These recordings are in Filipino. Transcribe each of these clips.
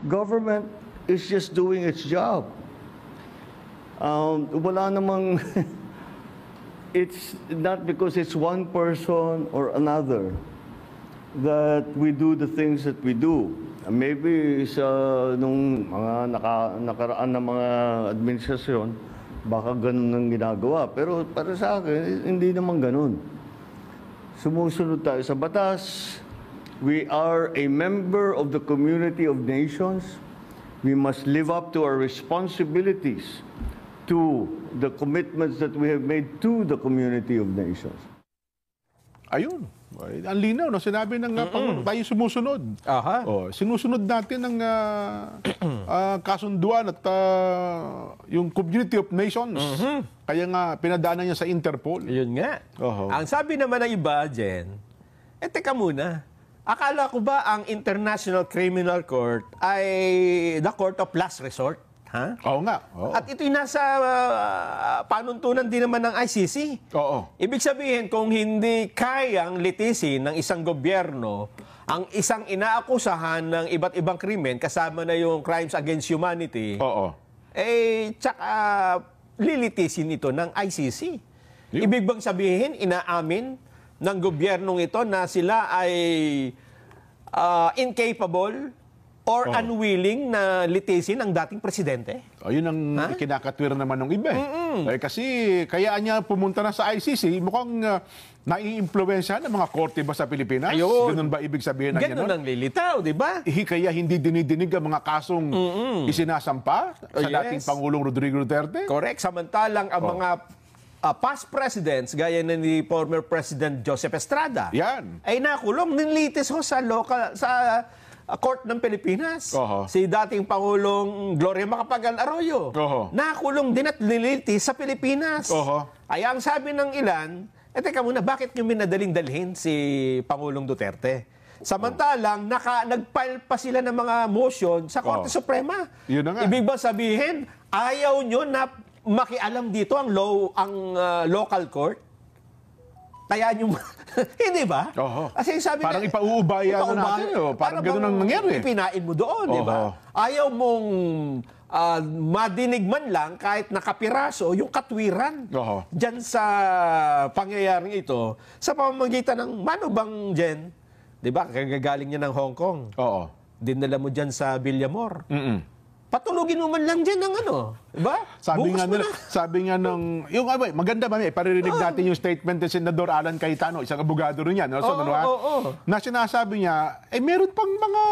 government is just doing its job. Wala namang, it's not because it's one person or another that we do the things that we do. Maybe sa nung mga nakaraan na mga administrasyon, baka ganun ang ginagawa. Pero para sa akin, hindi naman ganun. Sumusunod tayo sa batas. We are a member of the community of nations. We must live up to our responsibilities, to the commitments that we have made to the community of nations. Ayun. Ang linaw, no? Sinabi ng Pangulo, tayo sumusunod. Aha. Sinusunod natin ang kasunduan at yung Community of Nations. Kaya nga, pinadaanan niya sa Interpol. Yun nga. Ang sabi naman ng iba, Jen, teka muna. Akala ko ba ang International Criminal Court ay the court of last resort? Ha? Oo nga. Oo. At ito'y nasa panuntunan din naman ng ICC. Oo. Ibig sabihin, kung hindi kayang litisin ng isang gobyerno ang isang inaakusahan ng iba't ibang krimen, kasama na yung crimes against humanity, Oo. tsaka lilitisin ito ng ICC. Ibig bang sabihin, inaamin ng gobyernong ito na sila ay incapable or unwilling na litisin ang dating presidente? Yun ang kinakatwira naman ng iba. Kasi kaya niya pumunta na sa ICC, mukhang nai-impluwensya ng mga korte ba sa Pilipinas? Ayun. Ganun ba ibig sabihin na Ganun ang lilitaw, di ba? Kaya hindi dinidinig ang mga kasong isinasampa sa dating Pangulong Rodrigo Duterte? Correct. Samantalang ang mga past presidents, gaya na ni former President Joseph Estrada, Yan. ay nakulong, nilitis ho sa Court ng Pilipinas. Si dating Pangulong Gloria Macapagal Arroyo. Nakulong din at nilitis sa Pilipinas. Ay ang sabi ng ilan, teka muna, bakit nyo minadaling dalhin si Pangulong Duterte? Samantalang, nag-file pa sila ng mga motion sa Korte Suprema. Yun na nga. Ibig ba sabihin, ayaw nyo na makialam dito ang local court? Kaya nyo, hindi ba? Kasi sabi parang ipauubaya na natin. Parang gano'n ang nangyari. Pinain mo doon, di ba? Ayaw mong madinig man lang kahit nakapiraso yung katwiran dyan sa pangyayaring ito sa pamamagitan ng Mano Bang Jen. Di ba? Kagagaling niya ng Hong Kong. Dinala mo dyan sa Villamor. Patulugin mo man lang dyan ng diba? Sabi nga ng, yung maganda ba, paririnig natin yung statement ni Senador Alan Cayetano, isang abogado rin yan, na sinasabi niya, meron pang mga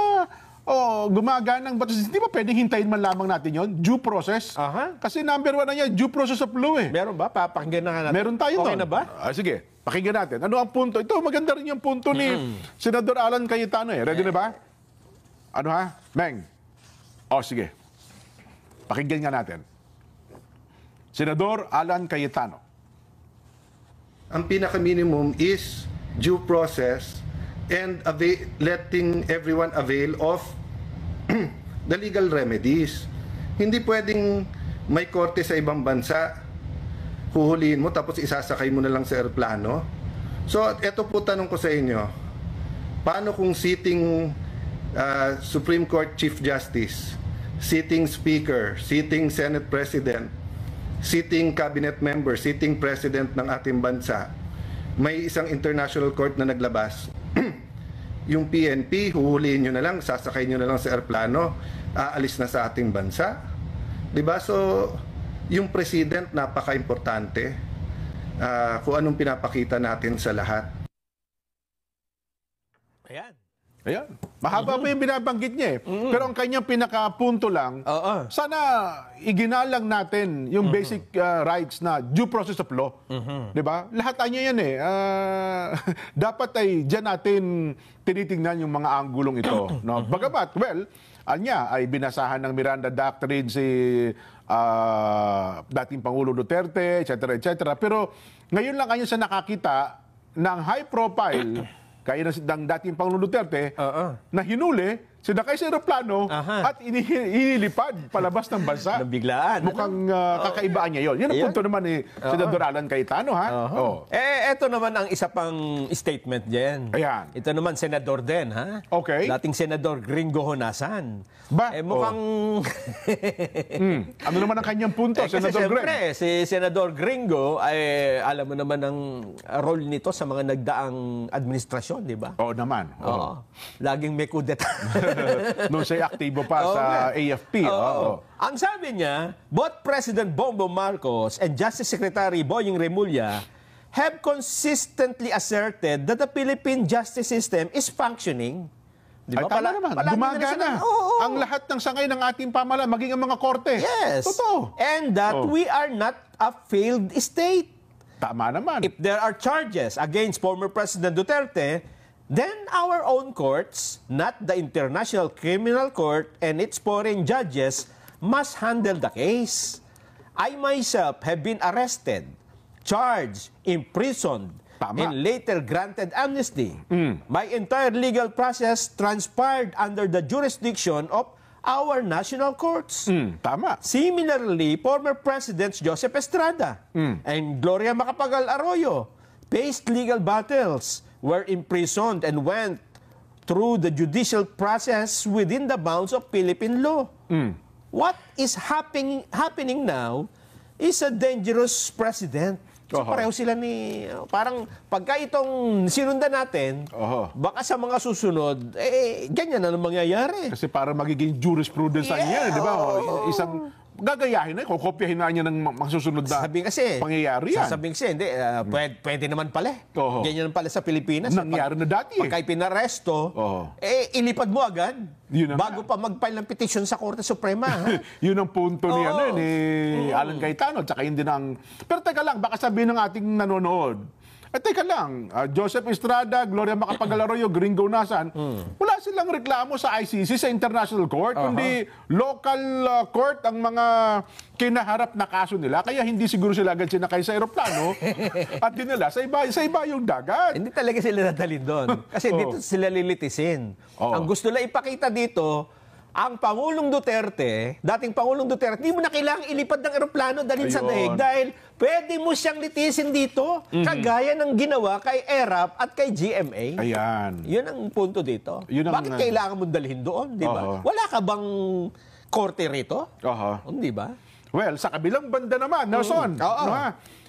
gumaganang batas. Hindi ba pwedeng hintayin man lamang natin yon? Due process. Kasi number 1 na niya, due process of law Meron ba? Papakinggan na nga natin. Meron tayo okay doon. Na ba? Sige, pakinggan natin. Ano ang punto? Ito, maganda rin yung punto ni Senador Alan Cayetano. Ready na ba? Meng? Sige. Pakinggan nga natin. Senador Alan Cayetano. Ang pinaka-minimum is due process and letting everyone avail of the legal remedies. Hindi pwedeng may korte sa ibang bansa, huhulihin mo tapos isasakay mo na lang sa eroplano. So, eto po tanong ko sa inyo. Paano kung sitting Supreme Court Chief Justice, sitting Speaker, sitting Senate President, sitting Cabinet Member, sitting President ng ating bansa, may isang international court na naglabas, yung PNP, huhulihin nyo na lang, sasakay nyo na lang sa eroplano, aalis na sa ating bansa. Diba? So, yung President, napaka-importante kung anong pinapakita natin sa lahat. Ayan. Mahaba pa yung binabanggit niya Pero ang kanyang pinakapunto lang, sana iginalang natin yung basic rights na due process of law. Diba? Lahat niya yan dapat ay dyan natin tinitingnan yung mga anggulong ito. Bagamat, anya ay binasahan ng Miranda Doctrine si dating Pangulo Duterte, etc. Pero ngayon lang kanya siya nakakita ng high profile kaya ng dating Pangulong Duterte na hinuli sinakay sa aeroplano at inilipad palabas ng bansa. Nabiglaan. Mukhang kakaibaan niya yun. Yan ang punto naman ni Senador Alan Cayetano, ha? Eto naman ang isa pang statement dyan. Ayan. Ito naman, senador din, ha? Okay. Dating senador Gringo Honasan. Ba? Mukhang... Ano naman ang kanyang punto, kasi Senador Greg? siyempre, si Senador Gringo, ay alam mo naman ang role nito sa mga nagdaang administrasyon, di ba? Oo naman. Oo. Laging may kudeta. Noong siya aktibo pa sa AFP. Ang sabi niya, both President Bongbong Marcos and Justice Secretary Boying Remulla have consistently asserted that the Philippine justice system is functioning. Di ba? Ay, tama naman. Gumagana. Ang lahat ng sangay ng ating pamahalaan, maging ang mga korte. Yes. Totoo. And that we are not a failed state. Tama naman. If there are charges against former President Duterte, then our own courts, not the International Criminal Court and its foreign judges, must handle the case. I myself have been arrested, charged, imprisoned, and later granted amnesty. My entire legal process transpired under the jurisdiction of our national courts. Tama. Similarly, former Presidents Joseph Estrada and Gloria Macapagal Arroyo faced legal battles, were imprisoned, and went through the judicial process within the bounds of Philippine law. What is happening now is a dangerous precedent. So pareho sila ni... Parang pagka itong sinundan natin, baka sa mga susunod, ganyan na mangyayari. Kasi para magiging jurisprudence na niya, di ba? Isang gagayahin na, kukopyahin na niya ng masusunod na pangyayari yan. Sasabihin kasi, hindi, pwede naman pala. Ganyan pala sa Pilipinas. Nangyari na dati. Pagka pinaresto, ilipad mo agad. Bago pa mag-file ng petition sa Korte Suprema. Yun ang punto ni, ni Alan Cayetano. Tsaka yun din ang... Pero teka lang, baka sabihin ng ating nanonood, teka lang, Joseph Estrada, Gloria Macapagal Arroyo, Gringo Honasan, wala silang reklamo sa ICC, sa International Court, kundi local court ang mga kinaharap na kaso nila. Kaya hindi siguro sila agad sinakay sa aeroplano at dinala sa iba yung dagat. Hindi talaga sila nadalhin doon. Kasi dito sila lilitisin. Ang gusto lang ipakita dito, ang Pangulong Duterte, dating Pangulong Duterte, hindi mo na kailangang ilipad ng eroplano dalhin sa daig dahil pwede mo siyang litisin dito, kagaya ng ginawa kay ERAP at kay GMA. Ayan. Yun ang punto dito. Bakit kailangan mo dalhin doon, di ba? Wala ka bang korte rito? Di ba? Well, sa kabilang banda naman, Nelson,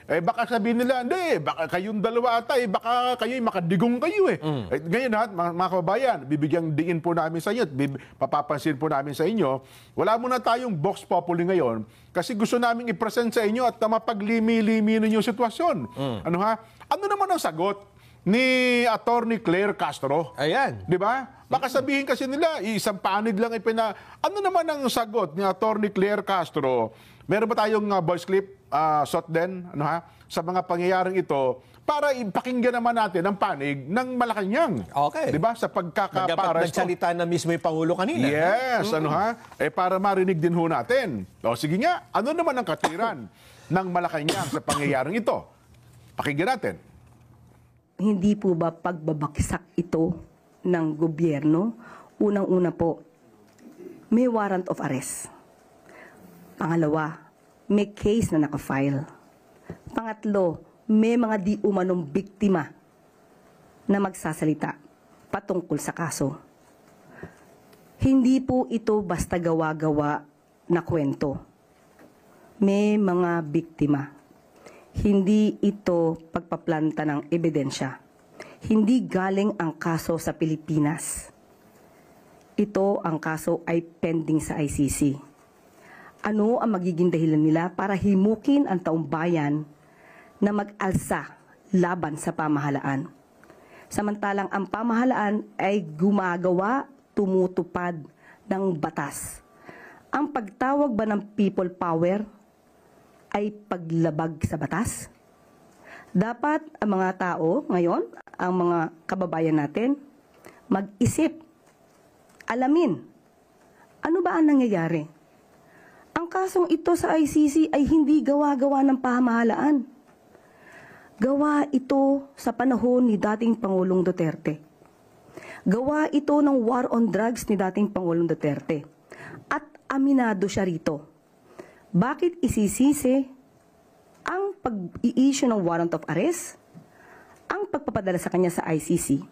baka sabihin nila, hindi, baka kayong dalawa ata, baka kayo'y makadigong kayo ngayon mga kababayan, bibigyang diin po namin sa inyo at papapansin po namin sa inyo, wala muna tayong Vox Populi ngayon kasi gusto namin i-present sa inyo at mapaglimi-limi ninyo yung sitwasyon. Ano naman ang sagot ni Attorney Claire Castro? Ayan. Di ba? Baka sabihin kasi nila, isang panig lang Ano naman ang sagot ni Attorney Claire Castro? Meron ba tayong voice clip, shot din, sa mga pangyayaring ito para ipakinggan naman natin ang panig ng Malacanang. Okay. Di ba? Sa pagkakaparesto. Nagsalita na mismo yung Pangulo kanina. Yes, para marinig din ho natin. Sige nga, ano naman ang katiran ng Malacanang sa pangyayaring ito? Pakinggan natin. Hindi po ba pagbabaksak ito ng gobyerno? Unang-una po, may warrant of arrest. Pangalawa, may case na nakafile. Pangatlo, may mga di umanong biktima na magsasalita patungkol sa kaso. Hindi po ito basta gawa-gawa na kwento. May mga biktima. Hindi ito pagpaplanta ng ebidensya. Hindi galing ang kaso sa Pilipinas. Ito ang kaso ay pending sa ICC. Ano ang magiging dahilan nila para himukin ang taong bayan na mag-alsa laban sa pamahalaan? Samantalang ang pamahalaan ay gumagawa, tumutupad ng batas. Ang pagtawag ba ng people power ay paglabag sa batas? Dapat ang mga tao ngayon, ang mga kababayan natin, mag-isip, alamin, ano ba ang nangyayari? Ang kasong ito sa ICC ay hindi gawa-gawa ng pamahalaan. Gawa ito sa panahon ni dating Pangulong Duterte. Gawa ito ng war on drugs ni dating Pangulong Duterte. At aminado siya rito. Bakit isisisi ang pag-i-issue ng warrant of arrest, ang pagpapadala sa kanya sa ICC,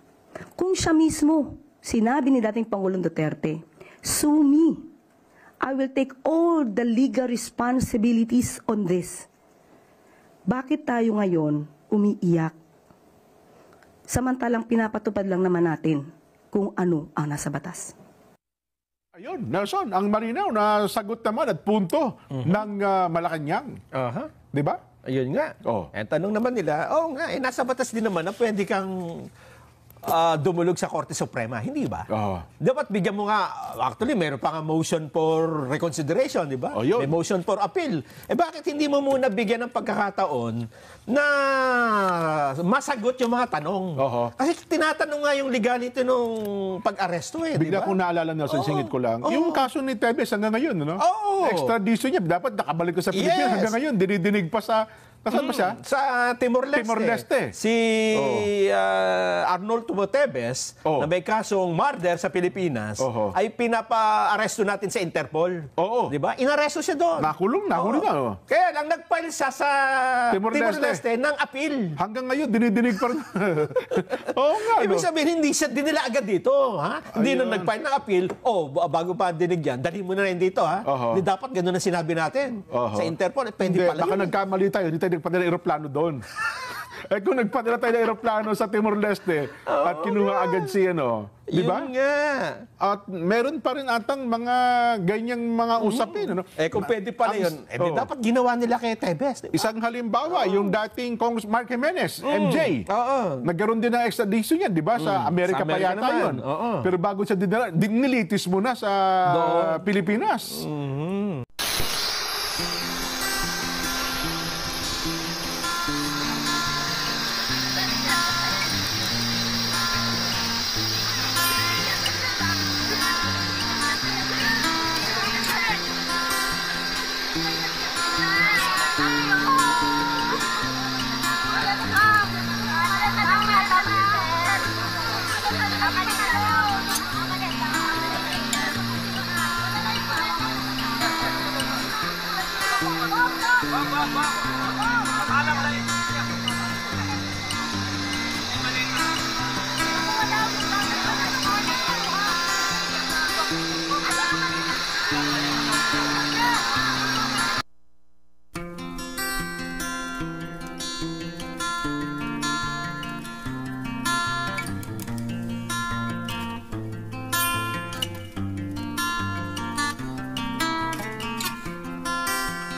kung siya mismo sinabi ni dating Pangulong Duterte, "Sue me. I will take all the legal responsibilities on this." Bakit tayo ngayon umiiyak? Samantalang pinapatupad lang naman natin kung ano ang nasa batas. Ayun, Nelson, ang malinaw na sagot naman at punto ng Malacanang. Di ba? Ayun nga. Oh. Tanong naman nila, nasa batas din naman na pwede kang dumulog sa Korte Suprema, hindi ba? Dapat bigyan mo nga, actually, meron pa nga motion for reconsideration, di ba? May motion for appeal. Bakit hindi mo muna bigyan ng pagkakataon na masagot yung mga tanong? Kasi tinatanong nga yung legality nung pag-aresto di Bigla ba? kong naalala, Nelson, singit ko lang. Yung kaso ni Tebes hanggang ngayon, no? Extradition niya, dapat nakabalik ko sa Pilipinas. Hanggang ngayon, dinidinig pa sa... Nasaan ba siya? Sa Timor-Leste. Timor-Leste. Si Arnold Tebes, na may kasong murder sa Pilipinas, ay pinapa-aresto natin sa Interpol. Di ba? Inaresto siya doon. Nakulong na. Kaya lang nag-file siya sa Timor-Leste ng appeal. Hanggang ngayon, dinidinig pa rin. Ibig sabihin, hindi siya dinila agad dito. Hindi nung nag-file ng appeal, bago pa dinig yan, dali mo na rin dito. Di dapat ganun ang sinabi natin. Sa Interpol, pwede pala baka yun. nagkamali tayo, hindi tayo nagpadala aeroplano doon. Kung nagpadala tayo ng aeroplano sa Timor-Leste at kinuha agad si di ba? Yun nga. At meron pa rin atang mga ganyang mga usapin. Kung pwede pala yun, dapat ginawa nila kay Tebes. Diba? Isang halimbawa, yung dating Congress Mark Jimenez, MJ. Nagkaroon din ng extradition yan, di ba? Sa Amerika pa yata naman. yun. Pero bago siya dinala, dinilitis mo na sa Pilipinas. Wow.